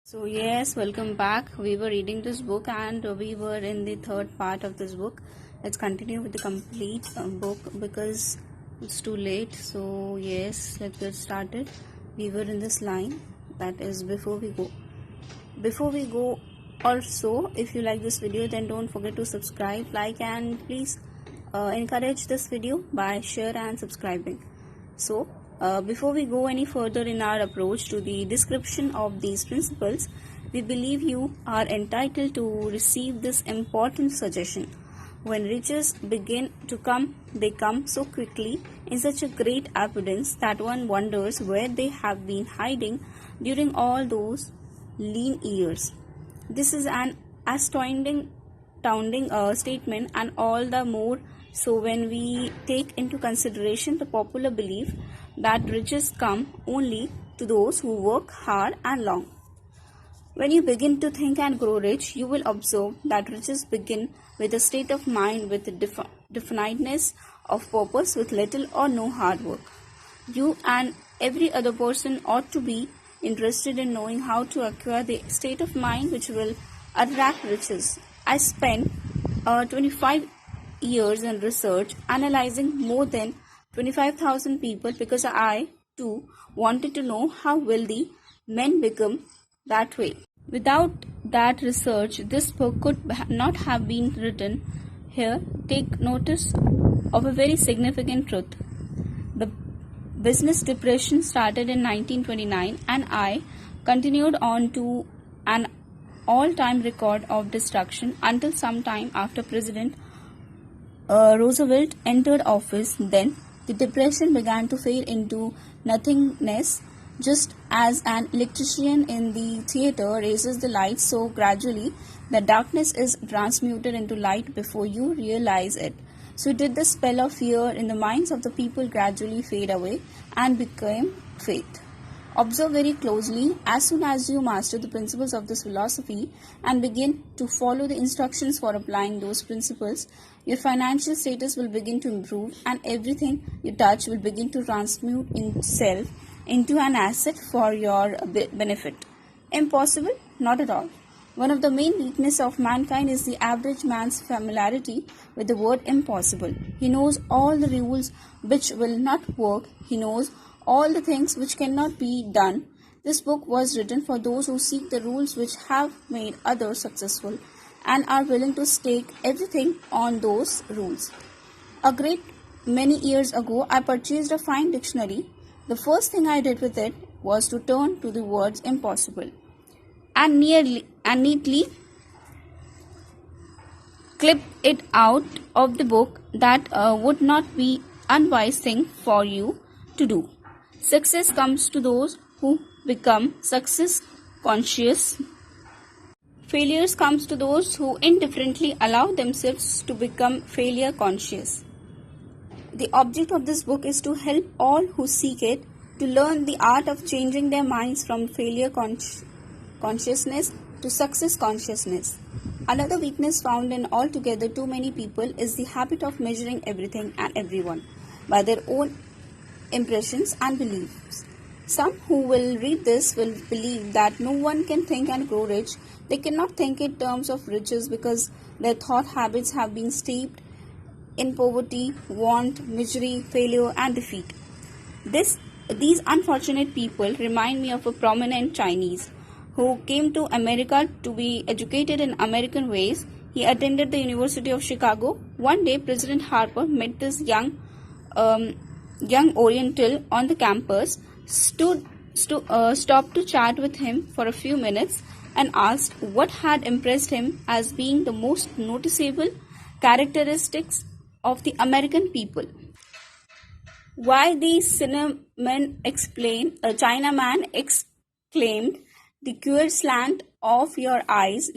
So yes, welcome back. We were reading this book and we were in the third part of this book. Let's continue with the complete book because it's too late. So yes, let's get started. We were in this line, that is before we go. Before we go, also, if you like this video, then don't forget to subscribe, like, and please encourage this video by share and subscribing. So before we go any further in our approach to the description of these principles, we believe you are entitled to receive this important suggestion. When riches begin to come, they come so quickly in such a great abundance that one wonders where they have been hiding during all those lean years. This is an astounding statement, and all the more so when we take into consideration the popular belief that riches come only to those who work hard and long. When you begin to think and grow rich, you will observe that riches begin with a state of mind with a definiteness of purpose with little or no hard work. You and every other person ought to be interested in knowing how to acquire the state of mind which will attract riches. I spent 25 years in research analyzing more than 25,000 people because I too wanted to know how wealthy men become that way. Without that research, this book could not have been written. Here, take notice of a very significant truth. The business depression started in 1929 and I continued on to an all-time record of destruction until some time after President Roosevelt entered office. Then the depression began to fade into nothingness, just as an electrician in the theater raises the lights, so gradually the darkness is transmuted into light before you realize it. So did the spell of fear in the minds of the people gradually fade away and became faith. Observe very closely. As soon as you master the principles of this philosophy and begin to follow the instructions for applying those principles, your financial status will begin to improve and everything you touch will begin to transmute itself into an asset for your benefit. Impossible? Not at all. One of the main weaknesses of mankind is the average man's familiarity with the word impossible. He knows all the rules which will not work. He knows all the things which cannot be done. This book was written for those who seek the rules which have made others successful and are willing to stake everything on those rules. A great many years ago, I purchased a fine dictionary. The first thing I did with it was to turn to the words impossible and neatly clip it out of the book. That would not be unwise thing for you to do. Success comes to those who become success conscious. Failures comes to those who indifferently allow themselves to become failure conscious. The object of this book is to help all who seek it to learn the art of changing their minds from failure consciousness to success consciousness. Another weakness found in altogether too many people is the habit of measuring everything and everyone by their own impressions and beliefs. Some who will read this will believe that no one can think and grow rich. They cannot think in terms of riches because their thought habits have been steeped in poverty, want, misery, failure, and defeat. These unfortunate people remind me of a prominent Chinese who came to America to be educated in American ways. He attended the University of Chicago. One day, President Harper met this young Oriental on the campus, stopped to chat with him for a few minutes, and asked what had impressed him as being the most noticeable characteristics of the American people. Why the Chinaman exclaimed, "The queer slant of your eyes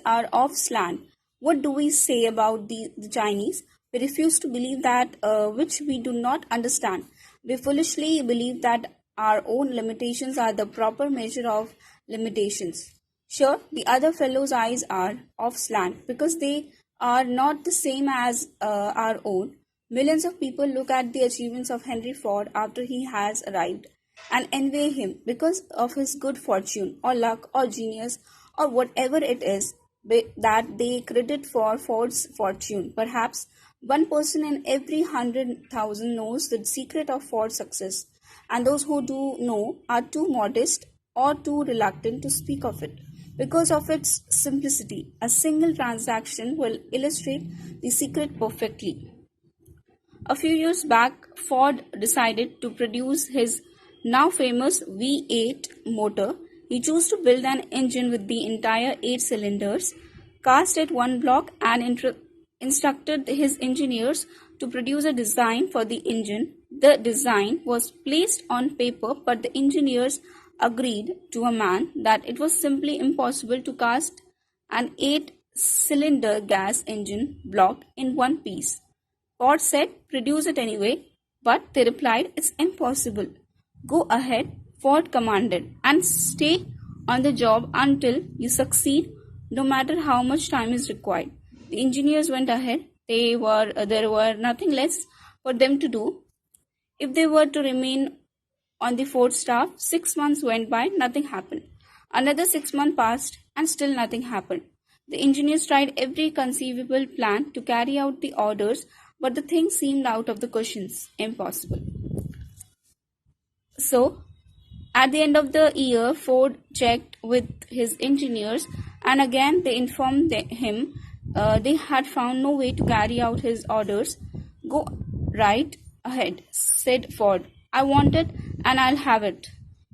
are off slant." What do we say about the Chinese? We refuse to believe that which we do not understand. We foolishly believe that our own limitations are the proper measure of limitations. Sure, the other fellow's eyes are off slant because they are not the same as our own. Millions of people look at the achievements of Henry Ford after he has arrived. and envy him because of his good fortune or luck or genius or whatever it is that they credit for Ford's fortune. Perhaps one person in every 100,000 knows the secret of Ford's success, and those who do know are too modest or too reluctant to speak of it. Because of its simplicity, a single transaction will illustrate the secret perfectly. A few years back, Ford decided to produce his now famous V8 motor. He chose to build an engine with the entire 8 cylinders, cast at one block, and instructed his engineers to produce a design for the engine. The design was placed on paper, but the engineers agreed to a man that it was simply impossible to cast an 8-cylinder gas engine block in one piece. Ford said, produce it anyway, but they replied, it's impossible. Go ahead, Ford commanded, and stay on the job until you succeed, no matter how much time is required. The engineers went ahead. There were nothing less for them to do. If they were to remain on the Ford staff, 6 months went by, nothing happened. Another 6 months passed, and still nothing happened. The engineers tried every conceivable plan to carry out the orders, but the thing seemed out of the questions, impossible. So, at the end of the year, Ford checked with his engineers, and again they informed him they had found no way to carry out his orders. Go right ahead, said Ford. I want it, and I'll have it.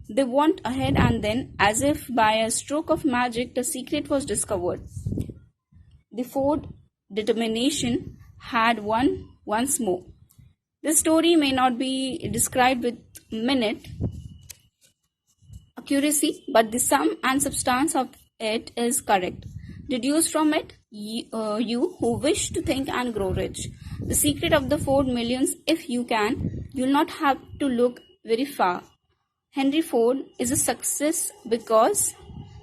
They went ahead, and then, as if by a stroke of magic, the secret was discovered. The Ford determination had won once more. This story may not be described with minute accuracy, but the sum and substance of it is correct. Deduce from it, you who wish to think and grow rich. The secret of the Ford millions, if you can, you'll not have to look very far. Henry Ford is a success because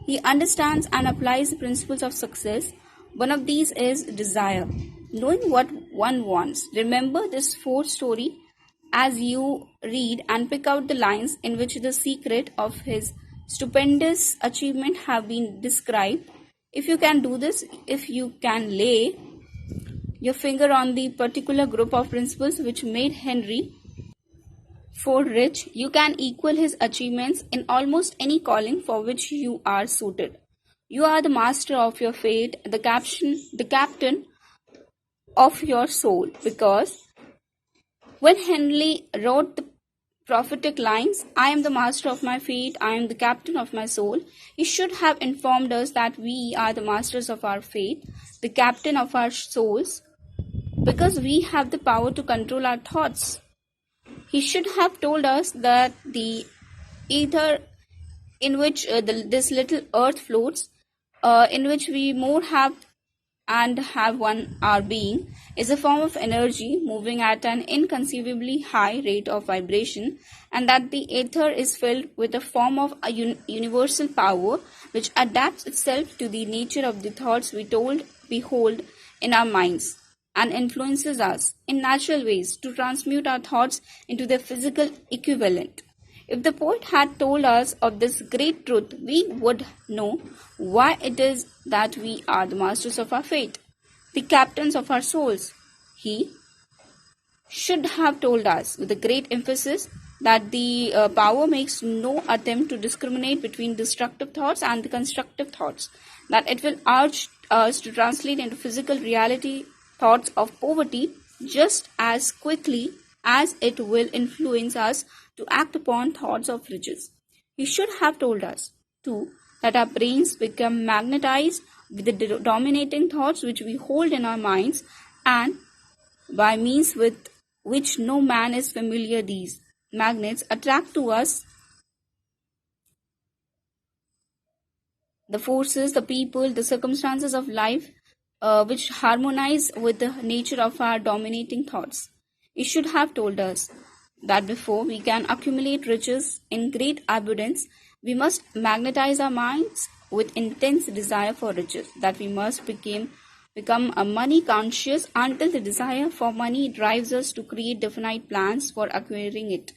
he understands and applies the principles of success. One of these is desire, knowing what one wants. Remember this Ford story as you read and pick out the lines in which the secret of his stupendous achievement have been described. If you can do this, if you can lay your finger on the particular group of principles which made Henry Ford rich, you can equal his achievements in almost any calling for which you are suited. You are the master of your fate, the captain of your soul, because when Henley wrote the prophetic lines, I am the master of my fate, I am the captain of my soul, he should have informed us that we are the masters of our fate, the captain of our souls, because we have the power to control our thoughts. He should have told us that the ether in which this little earth floats, in which we more have and have one our being, is a form of energy moving at an inconceivably high rate of vibration, and that the ether is filled with a form of a universal power which adapts itself to the nature of the thoughts we hold in our minds, and influences us in natural ways to transmute our thoughts into their physical equivalent. If the poet had told us of this great truth, we would know why it is that we are the masters of our fate, the captains of our souls. He should have told us with a great emphasis that the power makes no attempt to discriminate between destructive thoughts and the constructive thoughts, that it will urge us to translate into physical reality thoughts of poverty just as quickly as it will influence us to act upon thoughts of riches. He should have told us, too, that our brains become magnetized with the dominating thoughts which we hold in our minds, and by means with which no man is familiar, these magnets attract to us the forces, the people, the circumstances of life which harmonize with the nature of our dominating thoughts. He should have told us that before we can accumulate riches in great abundance, we must magnetize our minds with intense desire for riches, that we must become a money conscious until the desire for money drives us to create definite plans for acquiring it.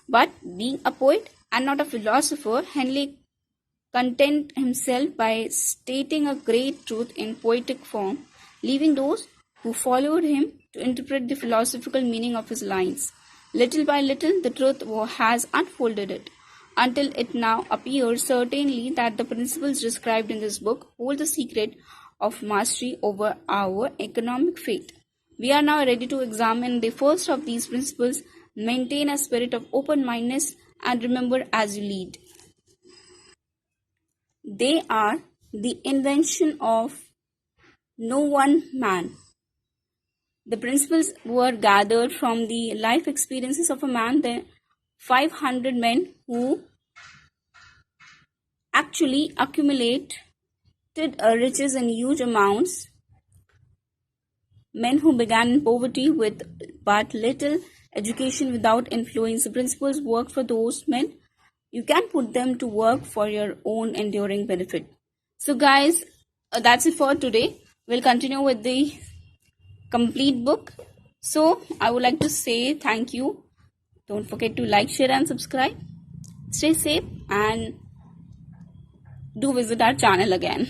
But being a poet and not a philosopher, Henley content himself by stating a great truth in poetic form, leaving those who followed him to interpret the philosophical meaning of his lines. Little by little, the truth has unfolded it, until it now appears certainly that the principles described in this book hold the secret of mastery over our economic fate. We are now ready to examine the first of these principles: maintain a spirit of open mindedness and remember as you lead. They are the invention of no one man. The principles were gathered from the life experiences of a man, the 500 men who actually accumulated riches in huge amounts, men who began in poverty with but little education without influence. The principles work for those men. You can put them to work for your own enduring benefit. So, guys, that's it for today. We'll continue with the complete book. So, I would like to say thank you. Don't forget to like, share, and subscribe. Stay safe and do visit our channel again.